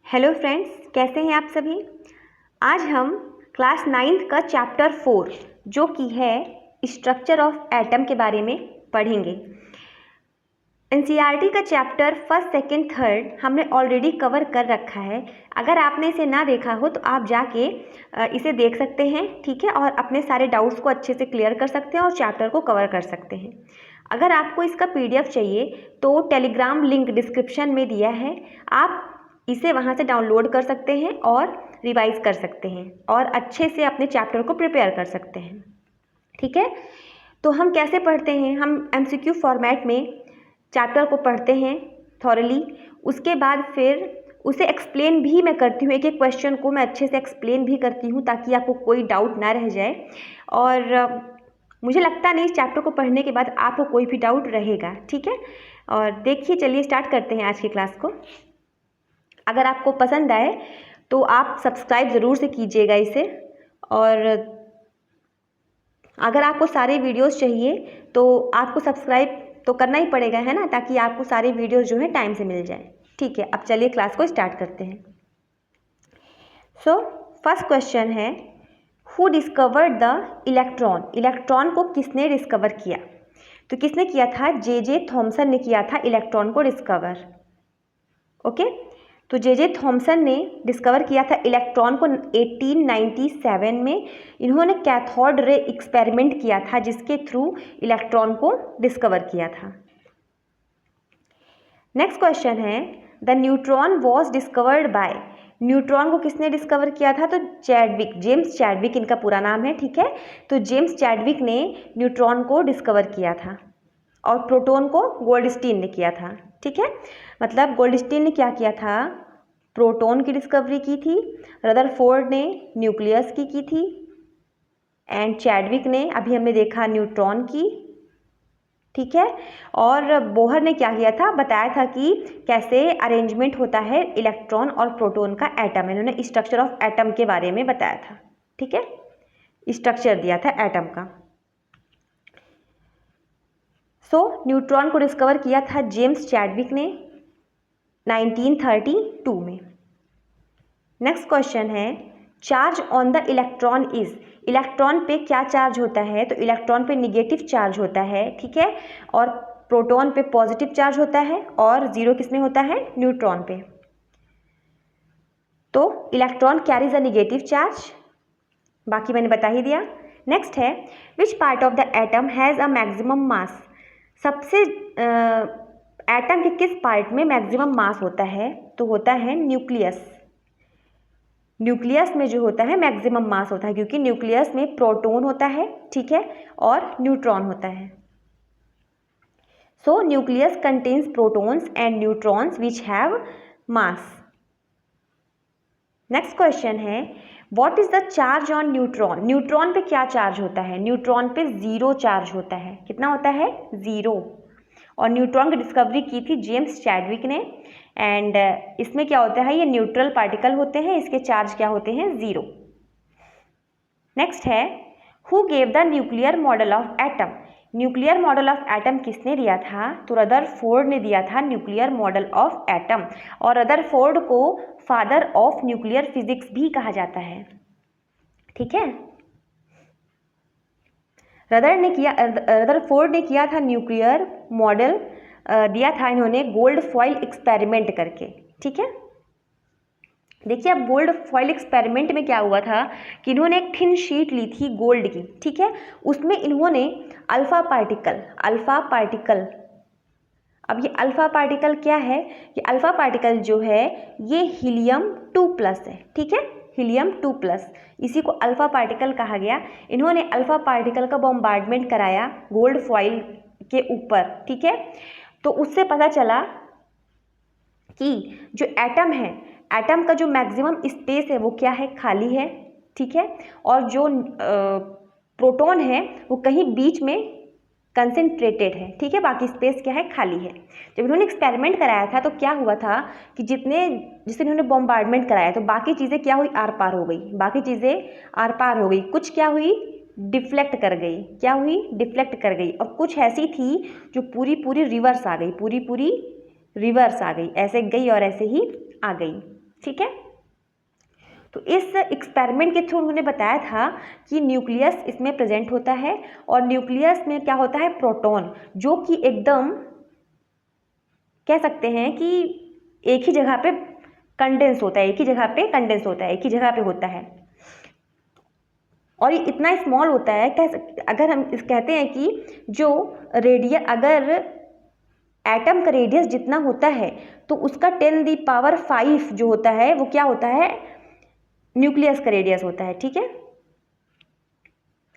Hello friends, कैसे हैं आप सभी। आज हम क्लास 9th का चैप्टर 4 जो कि है स्ट्रक्चर ऑफ एटम के बारे में पढ़ेंगे। एनसीईआरटी का चैप्टर 1st, 2nd, 3rd हमने ऑलरेडी कवर कर रखा है। अगर आपने इसे ना देखा हो तो आप जाके इसे देख सकते हैं, ठीक है, और अपने सारे डाउट्स को अच्छे से क्लियर कर सकते हैं और चैप्टर को कवर कर सकते हैं। अगर आपको इसका पीडीएफ चाहिए तो टेलीग्राम लिंक डिस्क्रिप्शन में दिया है, आप इसे वहाँ से डाउनलोड कर सकते हैं और रिवाइज कर सकते हैं और अच्छे से अपने चैप्टर को प्रिपेयर कर सकते हैं, ठीक है। तो हम कैसे पढ़ते हैं, हम एमसीक्यू फॉर्मेट में चैप्टर को पढ़ते हैं थॉरली, उसके बाद फिर उसे एक्सप्लेन भी मैं करती हूँ, एक एक क्वेश्चन को मैं अच्छे से एक्सप्लेन भी करती हूँ ताकि आपको कोई डाउट ना रह जाए। और मुझे लगता नहीं इस चैप्टर को पढ़ने के बाद आपको कोई भी डाउट रहेगा, ठीक है। और देखिए, चलिए स्टार्ट करते हैं आज की क्लास को। अगर आपको पसंद आए तो आप सब्सक्राइब ज़रूर से कीजिएगा इसे, और अगर आपको सारे वीडियोस चाहिए तो आपको सब्सक्राइब तो करना ही पड़ेगा, है ना, ताकि आपको सारे वीडियोस जो है टाइम से मिल जाए, ठीक है। अब चलिए क्लास को स्टार्ट करते हैं। सो फर्स्ट क्वेश्चन है, who discovered the electron. Electron को किसने डिस्कवर किया? तो किसने किया था? जे थॉमसन ने किया था इलेक्ट्रॉन को डिस्कवर। ओके, तो जे थॉमसन ने डिस्कवर किया था इलेक्ट्रॉन को 1897 में। इन्होंने कैथोड रे एक्सपेरिमेंट किया था जिसके थ्रू इलेक्ट्रॉन को डिस्कवर किया था। नेक्स्ट क्वेश्चन है, the neutron was discovered by. Neutron को किसने डिस्कवर किया था? तो चैडविक, जेम्स चैडविक इनका पूरा नाम है, ठीक है। तो जेम्स चैडविक ने न्यूट्रॉन को डिस्कवर किया था और प्रोटॉन को गोल्डस्टीन ने किया था, ठीक है। मतलब गोल्डस्टीन ने क्या किया था? प्रोटॉन की डिस्कवरी की थी, रदरफोर्ड ने न्यूक्लियस की थी, एंड चैडविक ने अभी हमने देखा न्यूट्रॉन की, ठीक है। और बोहर ने क्या किया था? बताया था कि कैसे अरेंजमेंट होता है इलेक्ट्रॉन और प्रोटॉन का एटम। इन्होंने स्ट्रक्चर ऑफ एटम के बारे में बताया था, ठीक है, स्ट्रक्चर दिया था एटम का। सो न्यूट्रॉन को डिस्कवर किया था जेम्स चैडविक ने 1932 में। नेक्स्ट क्वेश्चन है, charge on the electron is. Electron पे क्या चार्ज होता है? तो इलेक्ट्रॉन पे निगेटिव चार्ज होता है, ठीक है, और प्रोटॉन पे पॉजिटिव चार्ज होता है, और जीरो किसमें होता है? न्यूट्रॉन पे। तो electron carries a negative charge, बाकी मैंने बता ही दिया। नेक्स्ट है, which part of the atom has a maximum mass. सबसे एटम के किस पार्ट में मैक्सिमम मास होता है? तो होता है न्यूक्लियस। न्यूक्लियस में जो होता है मैक्सिमम मास होता है, क्योंकि न्यूक्लियस में प्रोटॉन होता है, ठीक है, और न्यूट्रॉन होता है। So nucleus contains protons and neutrons which have mass. Next question है, what is the charge on neutron. Neutron पे क्या चार्ज होता है? न्यूट्रॉन पे जीरो चार्ज होता है। कितना होता है? जीरो। और न्यूट्रॉन की डिस्कवरी की थी जेम्स चैडविक ने, एंड इसमें क्या होता है? ये न्यूट्रल पार्टिकल होते हैं, इसके चार्ज क्या होते हैं? जीरो। नेक्स्ट है, who gave the nuclear model of atom. Nuclear model of atom किसने दिया था? तो रदरफोर्ड ने दिया था न्यूक्लियर मॉडल ऑफ एटम, और रदरफोर्ड को फादर ऑफ न्यूक्लियर फिजिक्स भी कहा जाता है, ठीक है। रदरफोर्ड ने किया था न्यूक्लियर मॉडल, दिया था इन्होंने गोल्ड फॉइल एक्सपेरिमेंट करके, ठीक है। देखिए, अब गोल्ड फॉइल एक्सपेरिमेंट में क्या हुआ था कि इन्होंने एक थिन शीट ली थी गोल्ड की, ठीक है, उसमें इन्होंने अल्फा पार्टिकल, अब ये अल्फा पार्टिकल क्या है? कि अल्फा पार्टिकल जो है ये हीलियम 2+ है, ठीक है, हीलियम 2+, इसी को अल्फा पार्टिकल कहा गया। इन्होंने अल्फा पार्टिकल का बॉम्बार्डमेंट कराया गोल्ड फॉइल के ऊपर, ठीक है। तो उससे पता चला कि जो एटम है, एटम का जो मैक्सिमम स्पेस है वो क्या है? खाली है, ठीक है, और जो प्रोटॉन है वो कहीं बीच में कंसेंट्रेटेड है, ठीक है, बाकी स्पेस क्या है? खाली है। जब इन्होंने एक्सपेरिमेंट कराया था तो क्या हुआ था कि जिसे इन्होंने बॉम्बार्डमेंट कराया तो बाकी चीज़ें क्या हुई? आर पार हो गई, बाकी चीज़ें आर पार हो गई, कुछ क्या हुई? डिफ्लेक्ट कर गई। क्या हुई? डिफ्लेक्ट कर गई। और कुछ ऐसी थी जो पूरी रिवर्स आ गई, पूरी रिवर्स आ गई, ऐसे गई और ऐसे ही आ गई, ठीक है। तो इस एक्सपेरिमेंट के थ्रू उन्होंने बताया था कि न्यूक्लियस इसमें प्रेजेंट होता है और न्यूक्लियस में क्या होता है, प्रोटॉन, जो कि एकदम कह सकते हैं कि एक ही जगह पे कंडेंस होता है, एक ही जगह पे कंडेंस होता है, एक ही जगह पे होता है और ये इतना स्मॉल होता है। अगर हम इस कहते हैं कि जो रेडियस, अगर एटम का रेडियस जितना होता है तो उसका 10⁵ जो होता है वो क्या होता है, न्यूक्लियस का रेडियस होता है। ठीक है,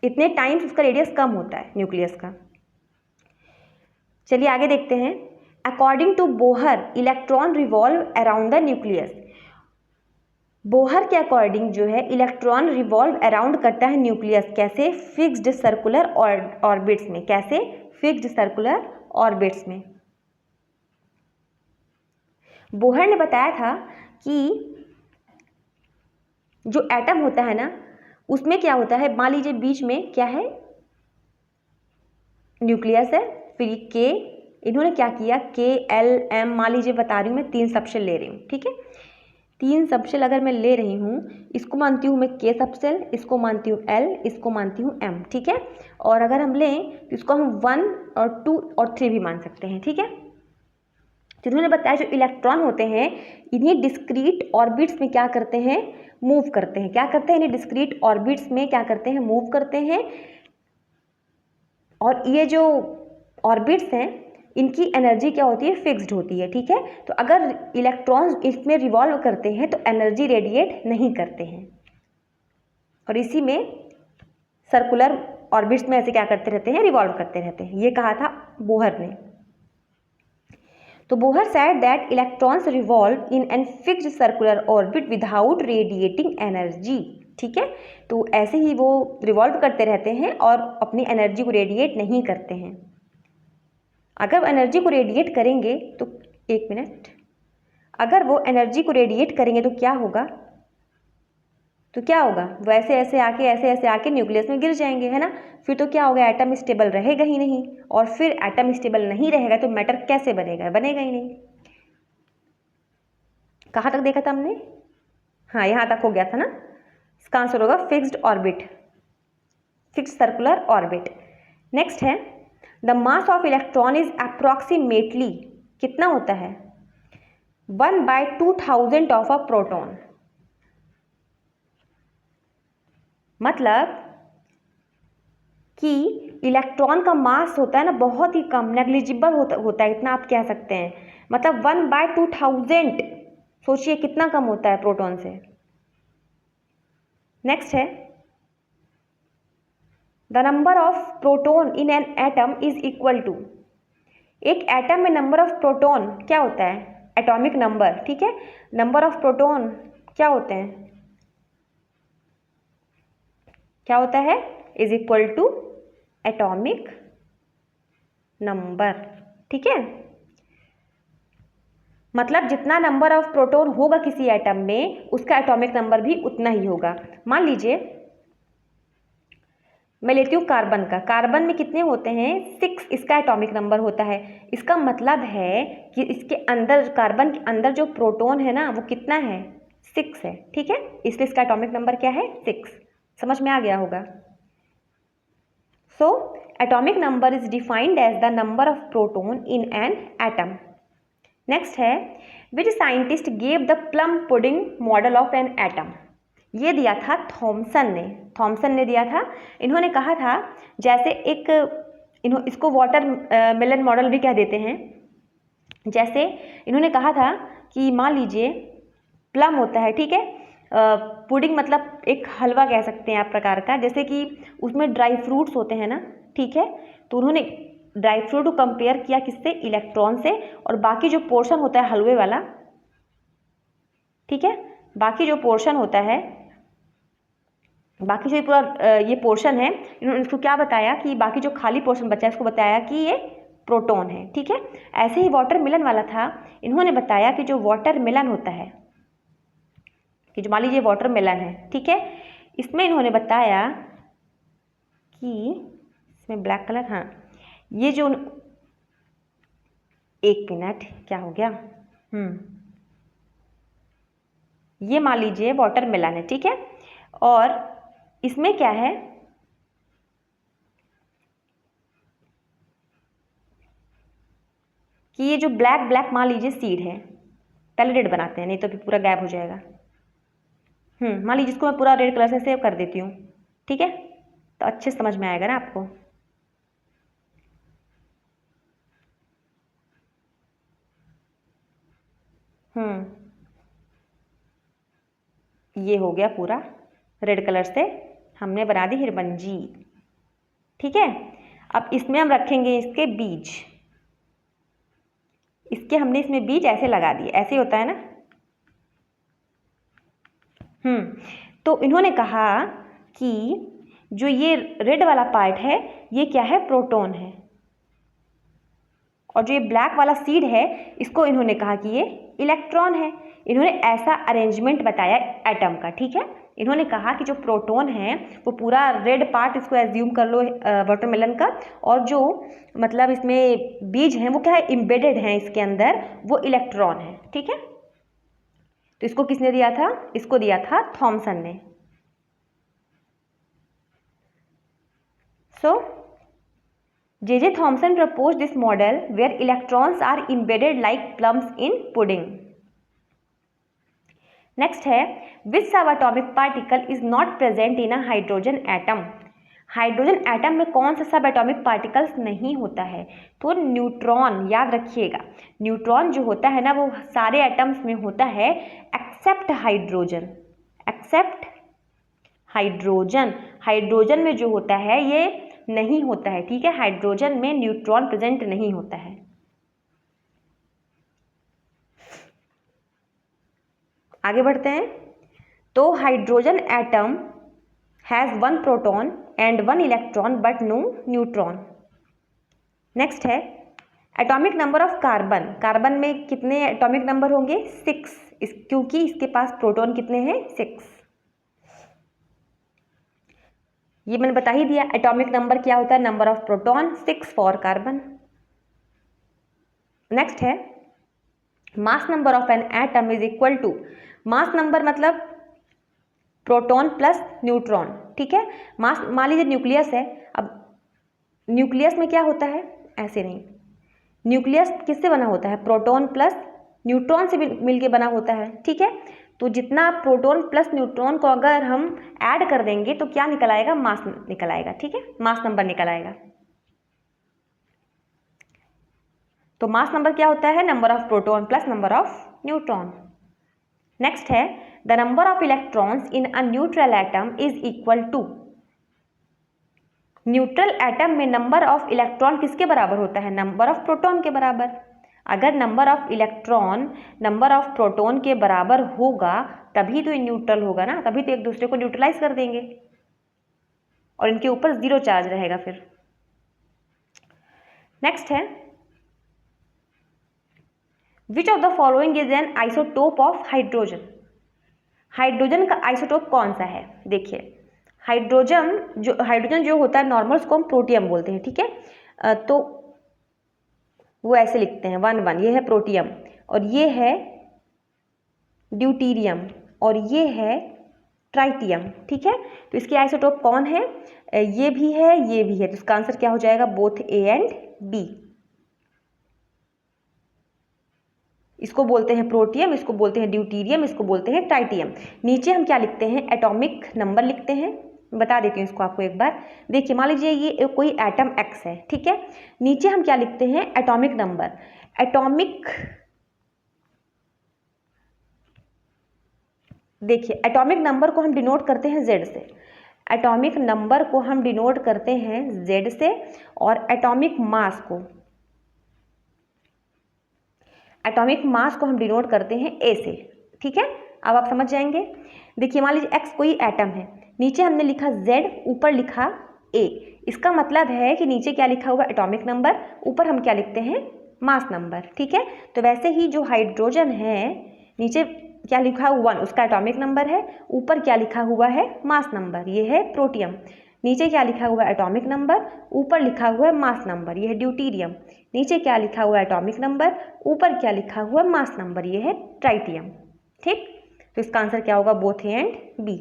इतने टाइम्स उसका रेडियस कम होता है न्यूक्लियस का। चलिए आगे देखते हैं। According to Bohr electron revolve around the nucleus. Bohr के अकॉर्डिंग जो है इलेक्ट्रॉन रिवॉल्व अराउंड करता है न्यूक्लियस, कैसे, फिक्स्ड सर्कुलर ऑर्बिट्स में। कैसे, फिक्स्ड सर्कुलर ऑर्बिट्स में। बोहर ने बताया था कि जो एटम होता है ना उसमें क्या होता है, मान लीजिए बीच में क्या है, न्यूक्लियस है, फिर के, इन्होंने क्या किया, KLM, मान लीजिए बता रही हूँ मैं 3 सबशेल ले रही हूँ। ठीक है, 3 सबशेल अगर मैं ले रही हूँ, इसको मानती हूँ मैं K सबशेल, इसको मानती हूँ L, इसको मानती हूँ M। ठीक है, और अगर हम लें तो इसको हम 1 और 2 और 3 भी मान सकते हैं। ठीक है, जिन्होंने बताया जो इलेक्ट्रॉन होते हैं इन्हीं डिस्क्रीट ऑर्बिट्स में क्या करते हैं, मूव करते हैं। क्या करते हैं, इन्हें डिस्क्रीट ऑर्बिट्स में क्या करते हैं, मूव करते हैं। और ये जो ऑर्बिट्स हैं इनकी एनर्जी क्या होती है, फिक्स्ड होती है। ठीक है, तो अगर इलेक्ट्रॉन्स इसमें रिवॉल्व करते हैं तो एनर्जी रेडिएट नहीं करते हैं और इसी में सर्कुलर ऑर्बिट्स में ऐसे क्या करते रहते हैं, रिवॉल्व करते रहते हैं। ये कहा था बोहर ने। तो Bohr said that electrons revolve in an fixed circular orbit without radiating energy। ठीक है, तो ऐसे ही वो रिवॉल्व करते रहते हैं और अपनी एनर्जी को रेडिएट नहीं करते हैं। अगर एनर्जी को रेडिएट करेंगे तो, एक मिनट, अगर वो एनर्जी को रेडिएट करेंगे तो क्या होगा, वैसे ऐसे आके न्यूक्लियस में गिर जाएंगे, है ना। फिर तो क्या होगा, एटम स्टेबल रहेगा ही नहीं, और फिर एटम स्टेबल नहीं रहेगा तो मैटर कैसे बनेगा ही नहीं। कहाँ तक देखा था हमने, हाँ यहाँ तक हो गया था ना। इसका आंसर होगा fixed orbit, fixed circular orbit. Next है, the mass of electron is approximately, कितना होता है, 1/2000 ऑफ अ प्रोटॉन। मतलब कि इलेक्ट्रॉन का मास होता है ना बहुत ही कम, नेग्लिजिबल होता है, इतना आप कह सकते हैं। मतलब 1/2000, सोचिए कितना कम होता है प्रोटॉन से। नेक्स्ट है, the number of proton in an atom is equal to, एक एटम में नंबर ऑफ प्रोटॉन क्या होता है, एटॉमिक नंबर। ठीक है, नंबर ऑफ प्रोटॉन क्या होते हैं, क्या होता है, is equal to atomic number. ठीक है, मतलब जितना नंबर ऑफ प्रोटॉन होगा किसी एटम में उसका एटॉमिक नंबर भी उतना ही होगा। मान लीजिए मैं लेती हूँ कार्बन का, कार्बन में कितने होते हैं, 6 इसका एटॉमिक नंबर होता है। इसका मतलब है कि इसके अंदर, कार्बन के अंदर जो प्रोटॉन है ना वो कितना है, 6 है। ठीक है, इसलिए इसका एटॉमिक नंबर क्या है, 6। समझ में आ गया होगा। So, atomic number is defined as the number of proton in an atom. Next है, which scientist gave the plum pudding model of an atom? ये दिया था थॉमसन ने दिया था। इन्होंने कहा था जैसे इसको वाटर मेलन मॉडल भी कह देते हैं। जैसे इन्होंने कहा था कि मान लीजिए प्लम होता है, ठीक है, पुडिंग मतलब एक हलवा कह सकते हैं आप प्रकार का, जैसे कि उसमें ड्राई फ्रूट्स होते हैं ना। ठीक है, तो उन्होंने ड्राई फ्रूट को कंपेयर किया किससे, इलेक्ट्रॉन से, और बाकी जो पोर्शन होता है हलवे वाला, ठीक है, बाकी जो पोर्शन होता है, बाकी जो पूरा ये पोर्शन है, इन्होंने इसको क्या बताया कि बाकी जो खाली पोर्शन बचा है इसको बताया कि ये प्रोटॉन है। ठीक है, ऐसे ही वाटरमेलन वाला था, इन्होंने बताया कि जो वाटरमेलन होता है, कि जो मान लीजिए वाटरमेलन है, ठीक है, इसमें इन्होंने बताया कि इसमें ब्लैक कलर, हाँ ये जो, एक मिनट क्या हो गया, ये मान लीजिए वाटरमेलन है, ठीक है। और इसमें क्या है कि ये जो ब्लैक ब्लैक मान लीजिए सीड है, पहले रेड बनाते हैं नहीं तो फिर पूरा गायब हो जाएगा। मान लीजिए इसको मैं पूरा रेड कलर से सेव कर देती हूँ, ठीक है, तो अच्छे समझ में आएगा ना आपको। ये हो गया पूरा रेड कलर से हमने बना दी हिरबंजी, ठीक है। अब इसमें हम रखेंगे इसके बीज, इसके हमने इसमें बीज ऐसे लगा दिए, ऐसे होता है ना। तो इन्होंने कहा कि जो ये रेड वाला पार्ट है ये क्या है, प्रोटॉन है, और जो ये ब्लैक वाला सीड है इसको इन्होंने कहा कि ये इलेक्ट्रॉन है। इन्होंने ऐसा अरेंजमेंट बताया एटम का, ठीक है। इन्होंने कहा कि जो प्रोटॉन है वो पूरा रेड पार्ट इसको एज्यूम कर लो वाटरमेलन का, और जो मतलब इसमें बीज हैं वो क्या है, इम्बेडेड हैं इसके अंदर, वो इलेक्ट्रॉन है, ठीक है। तो इसको किसने दिया था, इसको दिया था थॉमसन ने। सो J.J. Thomson proposed this model where electrons are embedded like plums in pudding. Next है which subatomic particle is not present in a hydrogen atom. Hydrogen atom में कौन सा सब एटॉमिक पार्टिकल्स नहीं होता है, तो न्यूट्रॉन। याद रखिएगा न्यूट्रॉन जो होता है ना वो सारे एटम्स में होता है except hydrogen, except hydrogen. Hydrogen में जो होता है ये नहीं होता है, ठीक है। हाइड्रोजन में न्यूट्रॉन प्रेजेंट नहीं होता है। आगे बढ़ते हैं। तो hydrogen atom has 1 proton and 1 electron but no neutron. Next है atomic number of carbon. Carbon में कितने एटॉमिक नंबर होंगे, 6, क्योंकि इसके पास प्रोटॉन कितने हैं, 6। ये मैंने बता ही दिया, एटॉमिक नंबर क्या होता है, number of proton 6 for carbon. Next है mass number of an atom is equal to, mass number मतलब प्रोटॉन प्लस न्यूट्रॉन, ठीक है। मास मान लीजिए न्यूक्लियस है, अब न्यूक्लियस में क्या होता है, ऐसे नहीं, न्यूक्लियस किससे बना होता है, प्रोटॉन प्लस न्यूट्रॉन से मिलके बना होता है, ठीक है। तो जितना प्रोटॉन प्लस न्यूट्रॉन को अगर हम ऐड कर देंगे तो क्या निकल आएगा, मास निकल आएगा, ठीक है, मास नंबर निकल आएगा। तो मास नंबर क्या होता है, number of proton plus number of neutron. Next है the number of electrons in a neutral atom is equal to, neutral atom में नंबर ऑफ इलेक्ट्रॉन किसके बराबर होता है, नंबर ऑफ प्रोटॉन के बराबर। अगर number of electron number of proton के बराबर होगा तभी तो ये न्यूट्रल होगा ना, तभी तो एक दूसरे को न्यूट्रलाइज कर देंगे और इनके ऊपर 0 चार्ज रहेगा फिर। नेक्स्ट है which of the following is an isotope of hydrogen. Hydrogen का आइसोटोप कौन सा है, देखिए हाइड्रोजन जो होता है नॉर्मल उसको हम प्रोटियम बोलते हैं, ठीक है। तो वो ऐसे लिखते हैं 1 1, ये है प्रोटियम और ये है ड्यूटीरियम और ये है ट्राइटियम, ठीक है। तो इसके आइसोटोप कौन है, ये भी है ये भी है, तो इसका आंसर क्या हो जाएगा, बोथ ए एंड बी। इसको बोलते हैं प्रोटियम, इसको बोलते हैं ड्यूटीरियम, इसको बोलते हैं ट्राइटियम। नीचे हम क्या लिखते हैं, एटॉमिक नंबर लिखते हैं, बता देती हूँ इसको आपको एक बार। देखिए मान लीजिए ये कोई एटम एक्स है, ठीक है। नीचे हम क्या लिखते हैं, एटॉमिक नंबर। एटॉमिक, देखिए एटॉमिक नंबर को हम डिनोट करते हैं जेड से, एटॉमिक नंबर को हम डिनोट करते हैं जेड से, और एटॉमिक मास को, एटॉमिक मास को हम डिनोट करते हैं ए से, ठीक है। अब आप समझ जाएंगे। देखिए मान लीजिए एक्स कोई एटम है, नीचे हमने लिखा जेड, ऊपर लिखा ए, इसका मतलब है कि नीचे क्या लिखा हुआ, एटॉमिक नंबर, ऊपर हम क्या लिखते हैं, मास नंबर, ठीक है। तो वैसे ही जो हाइड्रोजन है नीचे क्या लिखा हुआ 1, उसका एटॉमिक नंबर है, ऊपर क्या लिखा हुआ है, मास नंबर, ये है प्रोटियम। नीचे क्या लिखा हुआ है, एटॉमिक नंबर, ऊपर लिखा हुआ है मास नंबर, ये है ड्यूटीरियम। नीचे क्या लिखा हुआ है, एटॉमिक नंबर, ऊपर क्या लिखा हुआ है, मास नंबर, ये है ट्राइटियम, ठीक। तो इसका आंसर क्या होगा, both A and B.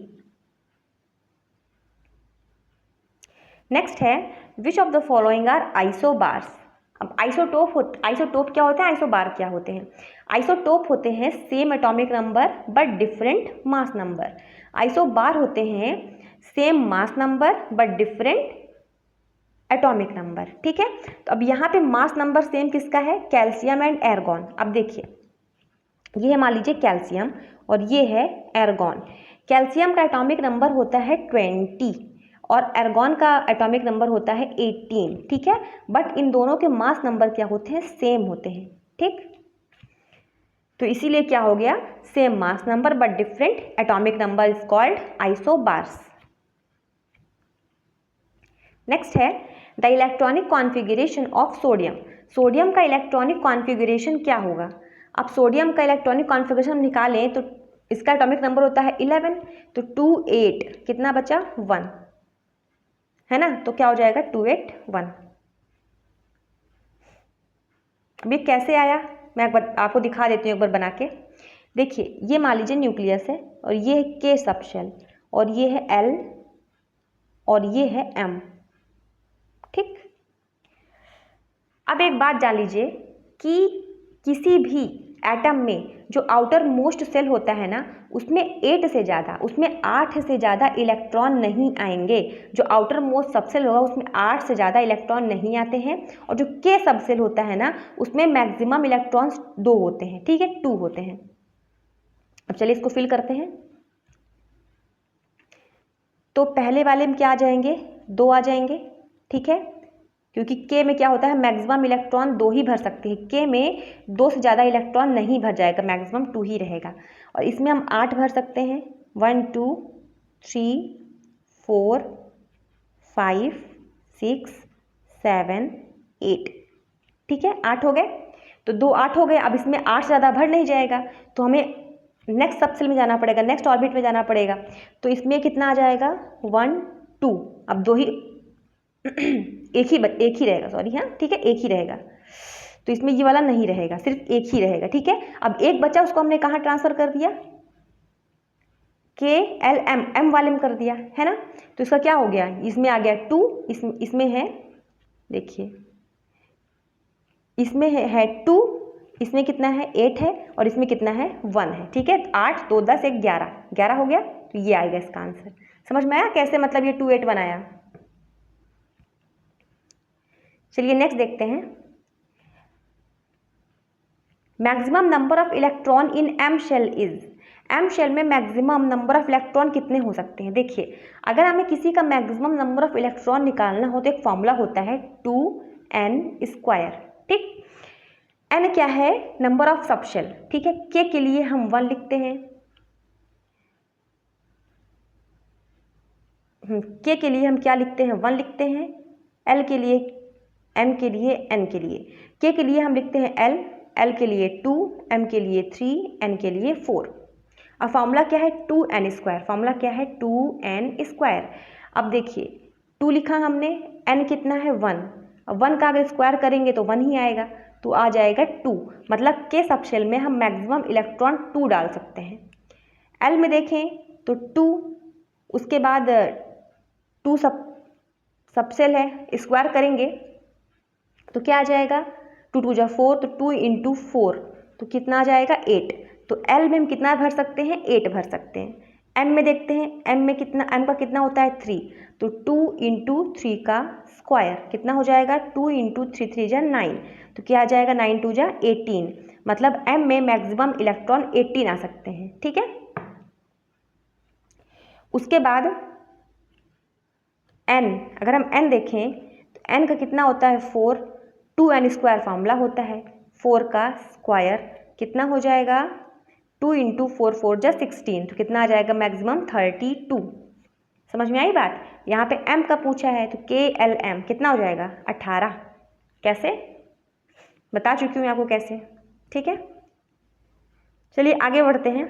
Next है which of the following are isobars. अब आइसोटोप क्या होता है, आइसोबार क्या होते हैं। आइसोटोप होते हैं same atomic number but different mass number. Isobar होते हैं same mass number but different atomic number, ठीक है। तो अब यहाँ पे मास नंबर सेम किसका है, कैल्शियम एंड एर्गॉन। अब देखिए ये है मान लीजिए कैल्शियम और ये है एर्गॉन। कैल्शियम का एटॉमिक नंबर होता है 20 और एर्गॉन का एटॉमिक नंबर होता है 18, ठीक है। बट इन दोनों के मास नंबर क्या होते हैं, सेम होते हैं, ठीक। तो इसीलिए क्या हो गया, same mass number but different atomic number is called isobars. Next है the electronic configuration of sodium. Sodium का इलेक्ट्रॉनिक कॉन्फ़िगरेशन क्या होगा। अब सोडियम का इलेक्ट्रॉनिक कॉन्फ़िगरेशन निकालें तो इसका एटॉमिक नंबर होता है 11, तो 2 8 कितना बचा 1, है ना। तो क्या हो जाएगा 2 8 1। अब ये कैसे आया मैं आपको दिखा देती हूँ एक बार बना के। देखिए ये मान लीजिए न्यूक्लियस है और ये है के सब शेल और ये है एल और ये है एम, ठीक। अब एक बात जान लीजिए कि किसी भी एटम में जो आउटर मोस्ट सेल होता है ना उसमें 8 से ज़्यादा, उसमें 8 से ज़्यादा इलेक्ट्रॉन नहीं आएंगे। जो आउटर मोस्ट सबसेल होगा उसमें 8 से ज़्यादा इलेक्ट्रॉन नहीं आते हैं और जो के सबसेल होता है ना उसमें मैक्सिमम इलेक्ट्रॉन्स 2 होते हैं, ठीक है, 2 होते हैं। अब चलिए इसको फिल करते हैं। तो पहले वाले में क्या आ जाएंगे, 2 आ जाएंगे, ठीक है, क्योंकि के में क्या होता है मैक्सिमम इलेक्ट्रॉन 2 ही भर सकते हैं। के में 2 से ज़्यादा इलेक्ट्रॉन नहीं भर जाएगा, मैक्सिमम 2 ही रहेगा। और इसमें हम 8 भर सकते हैं, 1 2 3 4 5 6 7 8, ठीक है, 8 हो गए। तो 2 8 हो गए। अब इसमें 8 से ज़्यादा भर नहीं जाएगा तो हमें नेक्स्ट सबसेल में जाना पड़ेगा, नेक्स्ट ऑर्बिट में जाना पड़ेगा। तो इसमें कितना आ जाएगा 1 2, अब 2 ही एक ही रहेगा, सॉरी, हाँ ठीक है, एक ही रहेगा। तो इसमें ये वाला नहीं रहेगा, सिर्फ एक ही रहेगा, ठीक है। अब एक बचा उसको हमने कहाँ ट्रांसफर कर दिया, के एल एम एम वाले में कर दिया, है ना। तो इसका क्या हो गया, इसमें आ गया 2, इसमें है, देखिए इसमें है 2, इसमें कितना है 8 है और इसमें कितना है 1 है, ठीक है। 8 2 10 1 11 11 हो गया। तो ये आएगा इसका आंसर। समझ में आया कैसे मतलब ये 2 8 बनाया। चलिए नेक्स्ट देखते हैं। Maximum number of electron in M shell is. M shell में मैक्सिमम नंबर ऑफ इलेक्ट्रॉन कितने हो सकते हैं। देखिए अगर हमें किसी का मैक्सिमम नंबर ऑफ इलेक्ट्रॉन निकालना हो तो एक फॉर्मूला होता है 2n², ठीक। n क्या है, नंबर ऑफ सबशेल, ठीक है। के के लिए हम 1 लिखते हैं, के के लिए हम क्या लिखते हैं 1 लिखते हैं। एल के लिए, एम के लिए, एन के लिए, के लिए हम लिखते हैं एल, एल के लिए 2, एम के लिए 3, एन के लिए 4। अब फॉर्मूला क्या है 2n², फॉर्मूला क्या है 2n²। अब देखिए 2 लिखा हमने, n कितना है 1, अब 1 का अगर स्क्वायर करेंगे तो 1 ही आएगा, तो आ जाएगा 2। मतलब के सबशेल में हम मैक्सिमम इलेक्ट्रॉन 2 डाल सकते हैं। एल में देखें तो 2, उसके बाद 2 सबसेल है, स्क्वायर करेंगे तो क्या आ जाएगा 2 2 जा 4, तो 2 × 4 तो कितना आ जाएगा 8। तो एल में हम कितना भर सकते हैं 8 भर सकते हैं। एम में देखते हैं, एम में कितना, एम का कितना होता है 3, तो 2 × 3 का स्क्वायर कितना हो जाएगा 2 × 3 3 जा 9, तो क्या आ जाएगा 9 2 जा 18। मतलब एम में मैक्सिमम इलेक्ट्रॉन 18 आ सकते हैं, ठीक है। उसके बाद एन, अगर हम एन देखें तो एन का कितना होता है 4, 2n² फॉर्मूला होता है, 4 का स्क्वायर कितना हो जाएगा 2 × 4 4 जा 16, तो कितना आ जाएगा मैक्सिमम 32। समझ में आई बात। यहाँ पे m का पूछा है तो के एल एम कितना हो जाएगा 18। कैसे बता चुकी हूँ आपको कैसे, ठीक है। चलिए आगे बढ़ते हैं।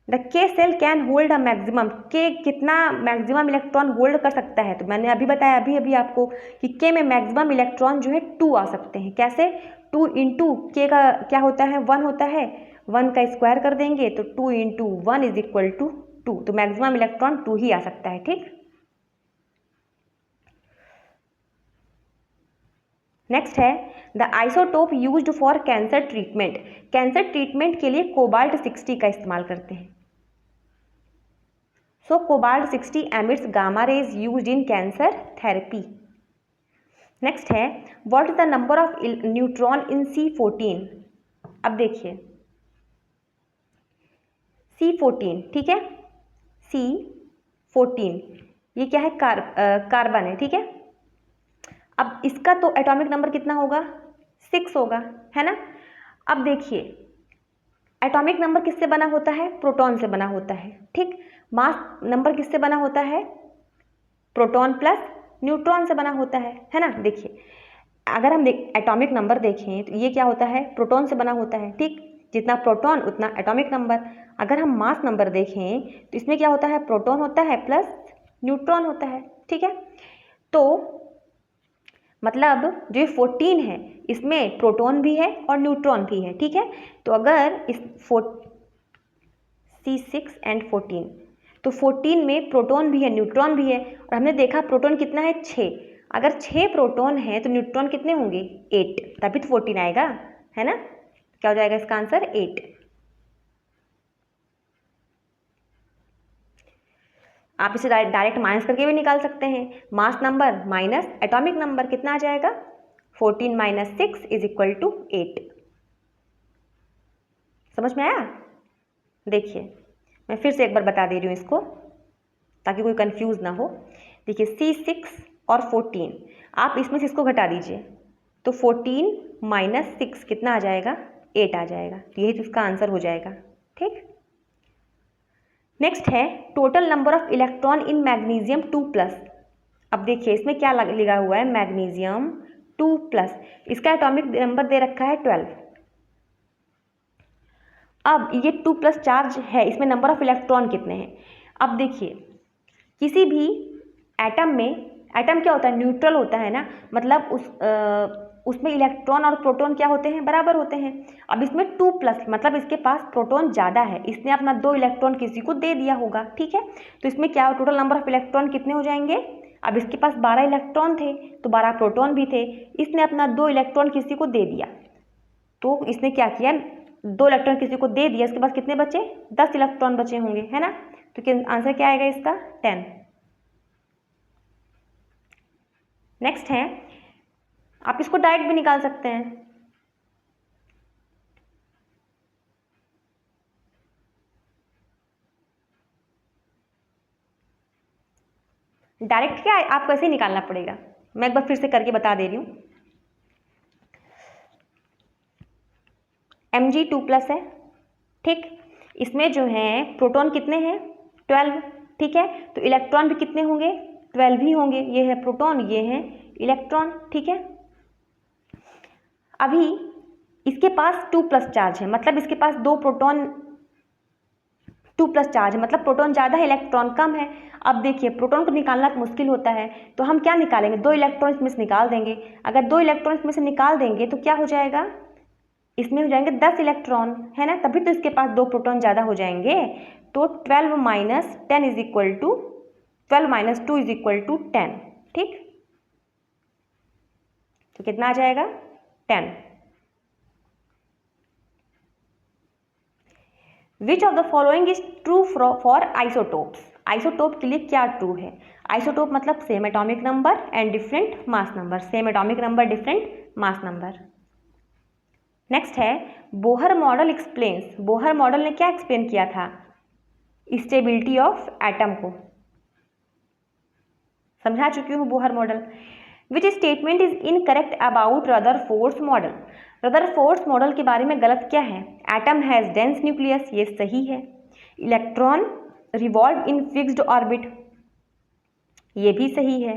The K shell can hold a maximum, K कितना मैक्सिमम इलेक्ट्रॉन होल्ड कर सकता है। तो मैंने अभी बताया अभी आपको कि के में मैक्सिमम इलेक्ट्रॉन जो है 2 आ सकते हैं। कैसे 2 × के का क्या होता है 1 होता है, 1 का स्क्वायर कर देंगे तो 2 इंटू 1 इज इक्वल टू 2, तो मैक्सिमम इलेक्ट्रॉन 2 ही आ सकता है। ठीक, नेक्स्ट है the isotope used for cancer treatment. Cancer treatment के लिए कोबाल्ट 60 का इस्तेमाल करते हैं। So cobalt 60 emits gamma rays used in cancer therapy. Next है what is the number of neutron in C14। अब देखिए C14, ठीक है, C14 ये क्या है, कार्बन है। ठीक है, अब इसका तो एटॉमिक नंबर कितना होगा, 6 होगा, है ना। अब देखिए एटॉमिक नंबर किससे बना होता है, प्रोटॉन से बना होता है। ठीक, मास नंबर किससे बना होता है, प्रोटॉन प्लस न्यूट्रॉन से बना होता है ना। देखिए अगर हम एटॉमिक नंबर देखें तो ये क्या होता है, प्रोटॉन से बना होता है। ठीक, जितना प्रोटॉन उतना एटॉमिक नंबर। अगर हम मास नंबर देखें तो इसमें क्या होता है, प्रोटॉन होता है प्लस न्यूट्रॉन होता है। ठीक है, तो मतलब जो ये 14 है इसमें प्रोटॉन भी है और न्यूट्रॉन भी है। ठीक है, तो अगर इस C6 एंड 14, तो 14 में प्रोटॉन भी है न्यूट्रॉन भी है, और हमने देखा प्रोटॉन कितना है, 6। अगर 6 प्रोटॉन है तो न्यूट्रॉन कितने होंगे, 8, तभी तो 14 आएगा, है ना। क्या हो जाएगा इसका आंसर, 8। आप इसे डायरेक्ट माइनस करके भी निकाल सकते हैं। Mass number minus atomic number कितना आ जाएगा, 14 माइनस 6 इज इक्वल टू 8। समझ में आया। देखिए मैं फिर से एक बार बता दे रही हूँ इसको ताकि कोई कंफ्यूज ना हो। देखिए C6 और 14, आप इसमें से इसको घटा दीजिए तो 14 माइनस 6 कितना आ जाएगा, 8 आ जाएगा। यही तो इसका आंसर हो जाएगा। ठीक, नेक्स्ट है total number of electron in magnesium 2+। अब देखिए इसमें क्या लिखा हुआ है, मैग्नीशियम 2+, इसका एटॉमिक नंबर दे रखा है 12। अब ये 2+ चार्ज है, इसमें नंबर ऑफ इलेक्ट्रॉन कितने हैं। अब देखिए किसी भी एटम में, एटम क्या होता है, न्यूट्रल होता है ना, मतलब उसमें इलेक्ट्रॉन और प्रोटॉन क्या होते हैं, बराबर होते हैं। अब इसमें 2+, मतलब इसके पास प्रोटॉन ज़्यादा है, इसने अपना 2 इलेक्ट्रॉन किसी को दे दिया होगा। ठीक है, तो इसमें क्या टोटल नंबर ऑफ इलेक्ट्रॉन कितने हो जाएंगे। अब इसके पास 12 इलेक्ट्रॉन थे तो 12 प्रोटॉन भी थे, इसने अपना 2 इलेक्ट्रॉन किसी को दे दिया, तो इसने क्या किया, 2 इलेक्ट्रॉन किसी को दे दिया, इसके पास कितने बचे, 10 इलेक्ट्रॉन बचे होंगे, है ना। तो आंसर क्या आएगा इसका, 10। नेक्स्ट है, आप इसको डायरेक्ट भी निकाल सकते हैं। डायरेक्ट क्या आपको ऐसे ही निकालना पड़ेगा, मैं एक बार फिर से करके बता दे रही हूँ। Mg2+ है। ठीक, इसमें जो है प्रोटॉन कितने हैं, 12। ठीक है, तो इलेक्ट्रॉन भी कितने होंगे, 12 ही होंगे। ये है प्रोटॉन, ये है इलेक्ट्रॉन। ठीक है, अभी इसके पास 2+ चार्ज है, मतलब इसके पास 2 प्रोटॉन, 2+ चार्ज है, मतलब प्रोटॉन ज़्यादा है इलेक्ट्रॉन कम है। अब देखिए प्रोटॉन को निकालना मुश्किल होता है, तो हम क्या निकालेंगे, 2 इलेक्ट्रॉन इसमें से निकाल देंगे। अगर 2 इलेक्ट्रॉन इसमें से निकाल देंगे तो क्या हो जाएगा, इसमें हो जाएंगे 10 इलेक्ट्रॉन, है ना, तभी तो इसके पास 2 प्रोटॉन ज़्यादा हो जाएंगे। तो 12 minus 10 is equal to 12 minus 2 is equal to 10। ठीक, तो कितना आ जाएगा, 10। Which of the following is true for isotopes. Isotope के लिए क्या ट्रू है, आइसोटोप मतलब same atomic number and different mass number, same atomic number different mass number. Next है Bohr model explains. Bohr model ने क्या एक्सप्लेन किया था, स्टेबिलिटी ऑफ एटम को समझा चुकी हूँ Bohr model. Which statement is incorrect about Rutherford model. Rutherford model के बारे में गलत क्या है, एटम हैज डेंस न्यूक्लियस, ये सही है। Electron revolve in fixed orbit, ये भी सही है।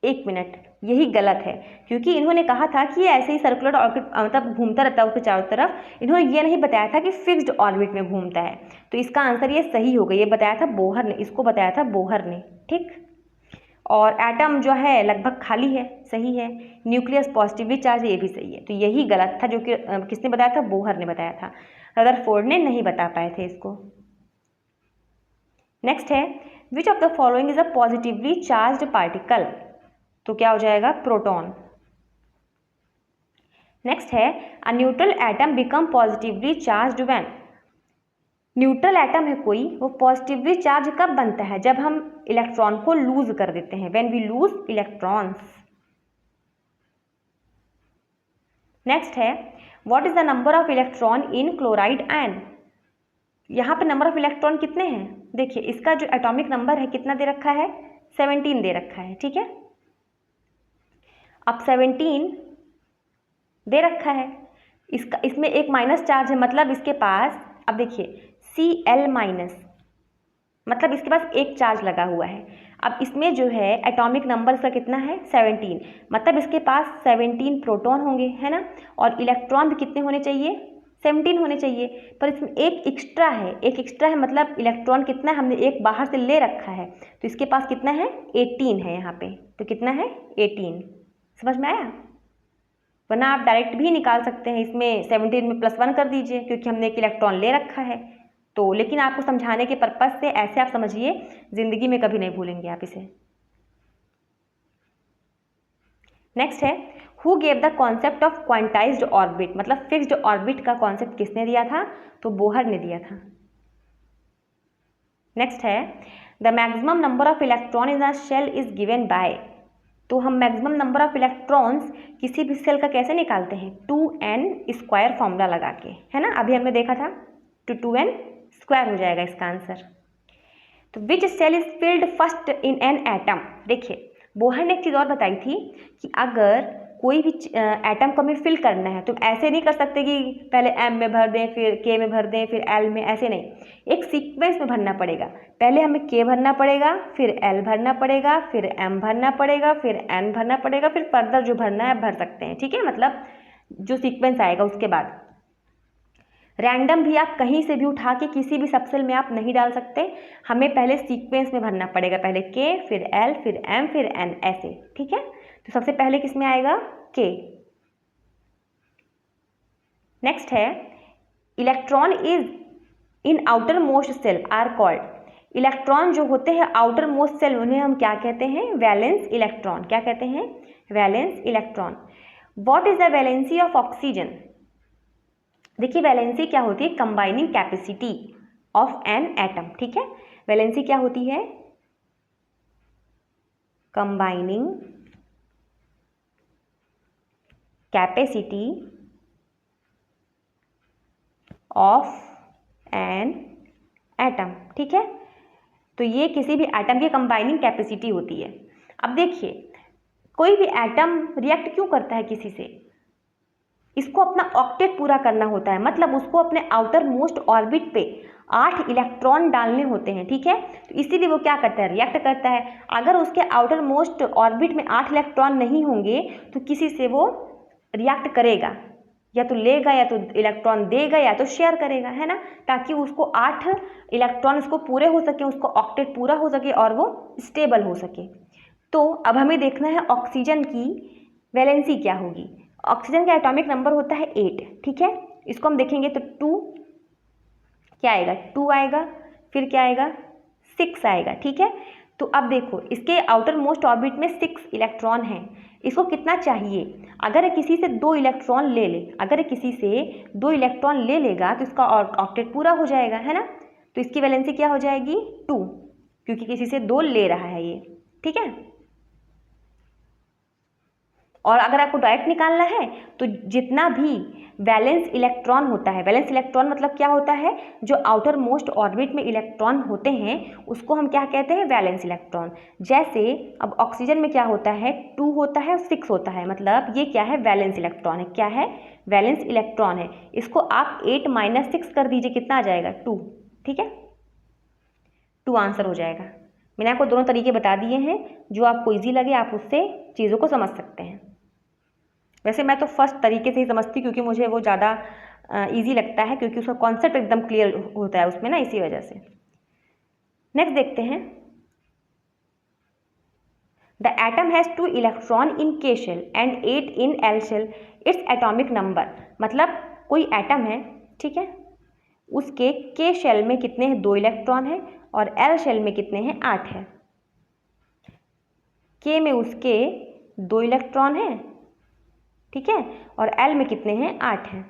एक मिनट, यही गलत है, क्योंकि इन्होंने कहा था कि ये ऐसे ही सर्कुलर ऑर्बिट मतलब घूमता रहता है उसके चारों तरफ। इन्होंने ये नहीं बताया था कि फिक्स्ड ऑर्बिट में घूमता है, तो इसका आंसर ये सही होगा। ये बताया था बोहर ने, इसको बताया था बोहर ने। ठीक, और एटम जो है लगभग खाली है, सही है। न्यूक्लियस पॉजिटिवली चार्ज, ये भी सही है। तो यही गलत था जो कि किसने बताया था, बोहर ने बताया था। रदरफोर्ड ने नहीं बता पाए थे इसको। नेक्स्ट है which of the following is a positively charged particle, तो क्या हो जाएगा प्रोटॉन। नेक्स्ट है अ neutral atom become positively charged when, neutral atom है कोई, वो पॉजिटिवली चार्ज कब बनता है, जब हम इलेक्ट्रॉन को लूज कर देते हैं, when we lose electrons. Next है what is the number of electron in chloride ion, यहाँ पे नंबर ऑफ इलेक्ट्रॉन कितने हैं, देखिए इसका जो एटॉमिक नंबर है कितना दे रखा है, 17 दे रखा है, ठीक है। अब 17 दे रखा है, इसमें एक माइनस चार्ज है, मतलब इसके पास, अब देखिए Cl माइनस, मतलब इसके पास एक चार्ज लगा हुआ है। अब इसमें जो है एटॉमिक नंबर इसका कितना है 17, मतलब इसके पास 17 प्रोटॉन होंगे, है ना, और इलेक्ट्रॉन भी कितने होने चाहिए, 17 होने चाहिए। पर इसमें एक एक्स्ट्रा है, मतलब इलेक्ट्रॉन कितना है, हमने एक बाहर से ले रखा है, तो इसके पास कितना है 18 है यहाँ पे, तो कितना है 18, समझ में आया। वरना आप डायरेक्ट भी निकाल सकते हैं, इसमें 17 में +1 कर दीजिए, क्योंकि हमने एक इलेक्ट्रॉन ले रखा है। तो लेकिन आपको समझाने के पर्पज से ऐसे आप समझिए, जिंदगी में कभी नहीं भूलेंगे आप इसे। नेक्स्ट है who gave the concept of quantized orbit, मतलब फिक्स्ड ऑर्बिट का कॉन्सेप्ट किसने दिया था, तो बोहर ने दिया था। नेक्स्ट है the maximum number of electron in a shell is given by, तो हम मैक्सिमम नंबर ऑफ इलेक्ट्रॉन्स किसी भी सेल का कैसे निकालते हैं, 2n² फॉर्मूला लगा के, है ना, अभी हमने देखा था, तो 2n² हो जाएगा इसका आंसर। तो which shell is filled first in an atom, देखिए बोहर ने एक चीज़ और बताई थी कि अगर कोई भी एटम को हमें फिल करना है तो ऐसे नहीं कर सकते कि पहले m में भर दें, फिर k में भर दें, फिर l में, ऐसे नहीं, एक सीक्वेंस में भरना पड़ेगा। पहले हमें k भरना पड़ेगा, फिर l भरना पड़ेगा, फिर m भरना पड़ेगा, फिर n भरना पड़ेगा, फिर फर्दर जो भरना है भर सकते हैं, ठीक है, मतलब जो सीक्वेंस आएगा उसके बाद। रैंडम भी आप कहीं से भी उठा के किसी भी सब सेल में आप नहीं डाल सकते, हमें पहले सीक्वेंस में भरना पड़ेगा, पहले k, फिर l, फिर m, फिर n, ऐसे, ठीक है। तो सबसे पहले किस में आएगा k। नेक्स्ट है electron is in outermost shell are called, electron जो होते हैं आउटर मोस्ट सेल उन्हें हम क्या कहते हैं, वैलेंस इलेक्ट्रॉन, क्या कहते हैं, valence electron. What is the valency of oxygen, देखिए वैलेंसी क्या होती है, combining capacity of an atom, ठीक है, वैलेंसी क्या होती है, combining capacity of an atom, ठीक है। तो ये किसी भी एटम की कंबाइनिंग कैपेसिटी होती है। अब देखिए कोई भी एटम रिएक्ट क्यों करता है किसी से, इसको अपना ऑक्टेट पूरा करना होता है, मतलब उसको अपने आउटर मोस्ट ऑर्बिट पे 8 इलेक्ट्रॉन डालने होते हैं, ठीक है, तो इसीलिए वो क्या करता है, रिएक्ट करता है। अगर उसके आउटर मोस्ट ऑर्बिट में 8 इलेक्ट्रॉन नहीं होंगे तो किसी से वो रिएक्ट करेगा, या तो लेगा, या तो इलेक्ट्रॉन देगा, या तो शेयर करेगा, है ना, ताकि उसको 8 इलेक्ट्रॉन उसको पूरे हो सके, उसको ऑक्टेट पूरा हो सके और वो स्टेबल हो सके। तो अब हमें देखना है ऑक्सीजन की वैलेंसी क्या होगी। ऑक्सीजन का एटॉमिक नंबर होता है 8, ठीक है, इसको हम देखेंगे तो 2 क्या आएगा, 2 आएगा, फिर क्या आएगा 6 आएगा, ठीक है। तो अब देखो इसके आउटर मोस्ट ऑर्बिट में 6 इलेक्ट्रॉन हैं, इसको कितना चाहिए, अगर किसी से 2 इलेक्ट्रॉन ले ले, अगर किसी से 2 इलेक्ट्रॉन ले लेगा तो इसका ऑक्टेट पूरा हो जाएगा, है ना, तो इसकी वैलेंसी क्या हो जाएगी 2, क्योंकि किसी से 2 ले रहा है ये, ठीक है। और अगर आपको डायरेक्ट निकालना है तो जितना भी वैलेंस इलेक्ट्रॉन होता है, वैलेंस इलेक्ट्रॉन मतलब क्या होता है, जो आउटर मोस्ट ऑर्बिट में इलेक्ट्रॉन होते हैं उसको हम क्या कहते हैं, वैलेंस इलेक्ट्रॉन। जैसे अब ऑक्सीजन में क्या होता है, 2 होता है, 6 होता है, मतलब ये क्या है, वैलेंस इलेक्ट्रॉन है, क्या है, वैलेंस इलेक्ट्रॉन है। इसको आप 8 - 6 कर दीजिए, कितना आ जाएगा 2, ठीक है, 2 आंसर हो जाएगा। मैंने आपको दोनों तरीके बता दिए हैं, जो आपको ईजी लगे आप उससे चीज़ों को समझ सकते हैं। वैसे मैं तो फर्स्ट तरीके से ही समझती, क्योंकि मुझे वो ज़्यादा इजी लगता है, क्योंकि उसका कॉन्सेप्ट एकदम क्लियर होता है उसमें ना, इसी वजह से। नेक्स्ट देखते हैं, the atom has 2 electron in K shell and 8 in L shell, its atomic number, मतलब कोई एटम है, ठीक है, उसके के शेल में कितने हैं 2 इलेक्ट्रॉन हैं और एल शेल में कितने हैं 8 है। के में उसके 2 इलेक्ट्रॉन हैं, ठीक है, और एल में कितने हैं 8 हैं।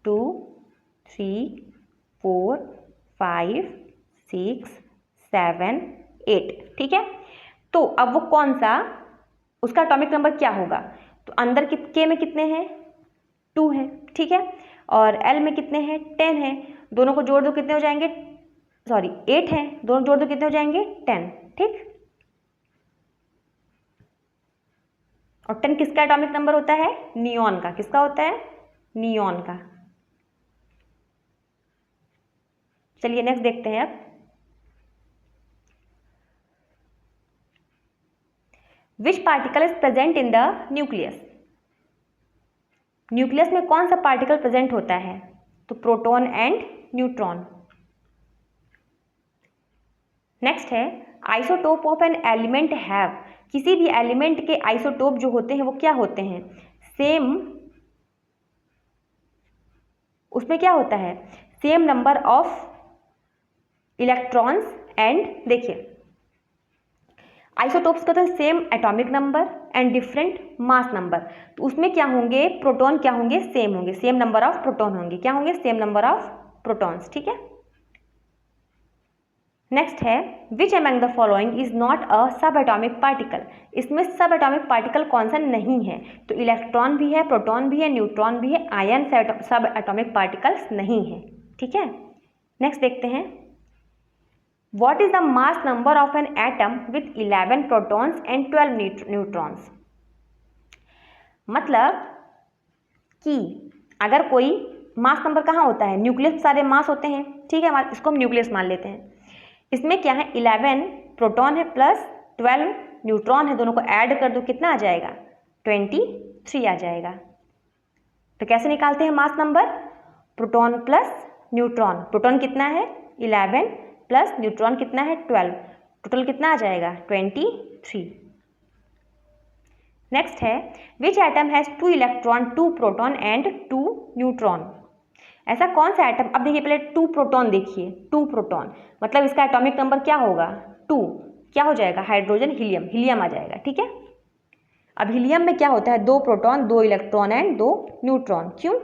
2 3 4 5 6 7 8, ठीक है। तो अब वो कौन सा, उसका एटॉमिक नंबर क्या होगा, तो अंदर के में कितने हैं 2 है, ठीक है, और एल में कितने हैं 10 है। दोनों को जोड़ दो कितने हो जाएंगे, सॉरी 8 हैं, दोनों जोड़ दो कितने हो जाएंगे 10, ठीक। और 10 किसका एटॉमिक नंबर होता है, नियॉन का। किसका होता है, नियॉन का। चलिए नेक्स्ट देखते हैं अब। Which particle is present in the nucleus. Nucleus में कौन सा पार्टिकल प्रेजेंट होता है, तो प्रोटॉन एंड न्यूट्रॉन। नेक्स्ट है isotope of an element have. किसी भी एलिमेंट के आइसोटोप जो होते हैं वो क्या होते हैं, सेम, उसमें क्या होता है same number of electrons and, देखिए आइसोटोप्स का तो same atomic number and different mass number, तो उसमें क्या होंगे प्रोटॉन क्या होंगे, सेम होंगे, सेम नंबर ऑफ प्रोटॉन होंगे, क्या होंगे सेम नंबर ऑफ प्रोटॉन्स, ठीक है। नेक्स्ट है which among the following is not a सब एटॉमिक पार्टिकल। इसमें सब एटॉमिक पार्टिकल कौन सा नहीं है, तो इलेक्ट्रॉन भी है, प्रोटॉन भी है, न्यूट्रॉन भी है, आयन सब एटॉमिक पार्टिकल्स नहीं है, ठीक है। नेक्स्ट देखते हैं What is the mass number of an atom with 11 protons and 12 neutrons? मतलब कि अगर कोई मास नंबर कहाँ होता है, न्यूक्लियस सारे मास होते हैं, ठीक है, इसको हम न्यूक्लियस मान लेते हैं। इसमें क्या है 11 प्रोटॉन है प्लस 12 न्यूट्रॉन है, दोनों को ऐड कर दो कितना आ जाएगा 23 आ जाएगा। तो कैसे निकालते हैं mass number, proton plus neutron, proton कितना है 11 प्लस न्यूट्रॉन कितना है 12, टोटल कितना आ जाएगा 23। नेक्स्ट है which atom has 2 electron 2 proton and 2 neutron. ऐसा कौन सा एटम, अब देखिए पहले 2 प्रोटॉन देखिए, 2 प्रोटॉन मतलब इसका एटॉमिक नंबर क्या होगा 2, क्या हो जाएगा हाइड्रोजन हीलियम, हीलियम आ जाएगा, ठीक है। अब हीलियम में क्या होता है 2 प्रोटॉन 2 इलेक्ट्रॉन एंड 2 न्यूट्रॉन, क्यों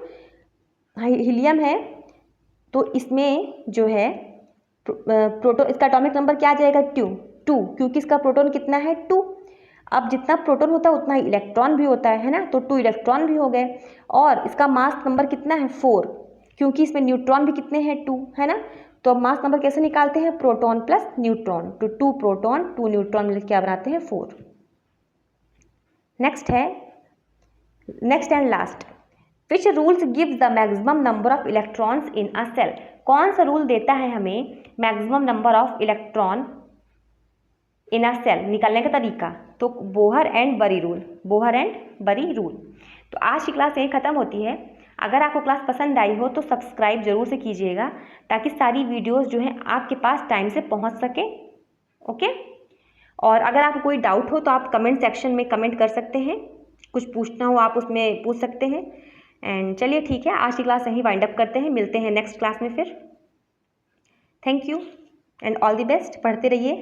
हीलियम है तो इसमें जो है प्रोटॉन, इसका एटॉमिक नंबर क्या आ जाएगा 2, क्योंकि इसका प्रोटॉन कितना है 2। अब जितना प्रोटॉन होता है उतना ही इलेक्ट्रॉन भी होता है ना, तो 2 इलेक्ट्रॉन भी हो गए, और इसका मास नंबर कितना है 4, क्योंकि इसमें न्यूट्रॉन भी कितने हैं 2 है ना। तो अब मास नंबर कैसे निकालते हैं, प्रोटॉन प्लस न्यूट्रॉन, तो 2 प्रोटॉन 2 न्यूट्रॉन मिलकर क्या बनाते हैं 4। नेक्स्ट है, next and last, which rules gives the maximum number of electrons in a shell. कौन सा रूल देता है हमें maximum number of electron in a shell निकालने का तरीका, तो Bohr and Bury rule, Bohr and Bury rule. तो आज की क्लास यहीं ख़त्म होती है। अगर आपको क्लास पसंद आई हो तो सब्सक्राइब जरूर से कीजिएगा ताकि सारी वीडियोस जो हैं आपके पास टाइम से पहुंच सके, ओके। और अगर आपको कोई डाउट हो तो आप कमेंट सेक्शन में कमेंट कर सकते हैं, कुछ पूछना हो आप उसमें पूछ सकते हैं। एंड चलिए ठीक है, आज की क्लास यहीं वाइंड अप करते हैं, मिलते हैं नेक्स्ट क्लास में फिर। Thank you and all the best, पढ़ते रहिए।